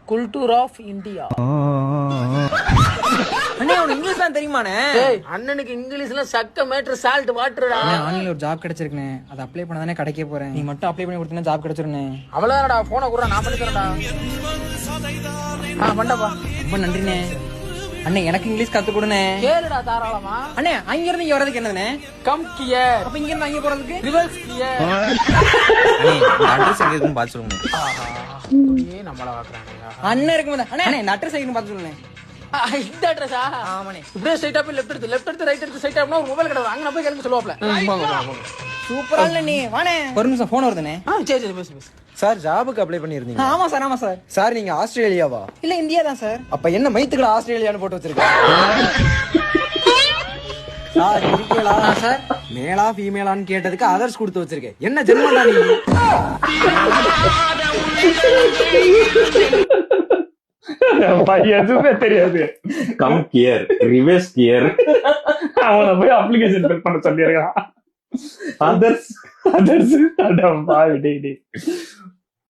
குல்டூர் of India. அண்ணே உனக்கு English தான் தெரியுமாண்ணே? அண்ணனுக்கு இங்கிலீஷ்ல சக்க மேட்ரு சால்ட் வாட்டர்டா. ஆன்லைன்ல ஒரு ஜாப் கிடைச்சிருக்குண்ணே, அதை அப்ளை பண்ண தானே கிடைக்க போறேன். நீ மட்டும் அப்ளை பண்ணி கொடுத்தீங்கன்னா ஜாப் கிடைச்சிருண்ணே. அவ்வளவுதான்டா, போனை கூட நான் பண்ணி தரேன்டா. பண்ணப்பா. ரொம்ப நன்றிண்ணே. அண்ணே எனக்கு இங்கிலீஷ் கத்து கொடுண்ணே. கேளுடா தாராளமா. அண்ணே அங்க இருந்து இங்க வரதுக்கு என்னதுண்ணே? Come gear. அப்ப இங்க இருந்து அங்க போறதுக்கு ரிவர்ஸ் கியர். அட்ரஸ் எங்க இருக்குன்னு பாத்து சொல்லுங்க. நம்மள வாக்குறாங்க. அண்ணன் இருக்கும்போது அண்ணே இந்த அட்ரஸ் எங்கன்னு பாத்து சொல்லுங்க. இந்த அட்ரஸா? ஆமாண்ணே. இப்படியே ஸ்ட்ரைட்டா போய் லெஃப்ட் எடுத்து ரைட் எடுத்து ஸ்ட்ரைட்டா போனா ஒரு மொபைல் கடை அங்க நான் போய் கிளம்பி சொல்லுவாப்ல. சூப்பரா இல்ல நீ வாணே. ஒரு நிமிஷம் போன் வருதுண்ணே. சரி பேசு. சார் ஜாபுக்கு அப்ளை பண்ணிருந்தீங்க? ஆமா சார் ஆமா சார். சார் நீங்க ஆஸ்திரேலியாவா? இல்ல இந்தியா தான் சார். அப்ப என்ன மைத்துக்களை ஆஸ்திரேலியான்னு போட்டு வச்சிருக்கீங்க? சார் இருக்கீங்களா சார்? மேலா ஃபீமேலான்னு கேட்டதுக்கு அதர்ஸ் கொடுத்து வச்சிருக்கேன். என்ன ஜென்மடா நீ? எதுவுமே தெரியாது. கம் கியர் ரிவர்ஸ் கியர் அவனை போய் அப்ளிகேஷன் ஃபில் பண்ண சொல்லியிருக்கான். Others others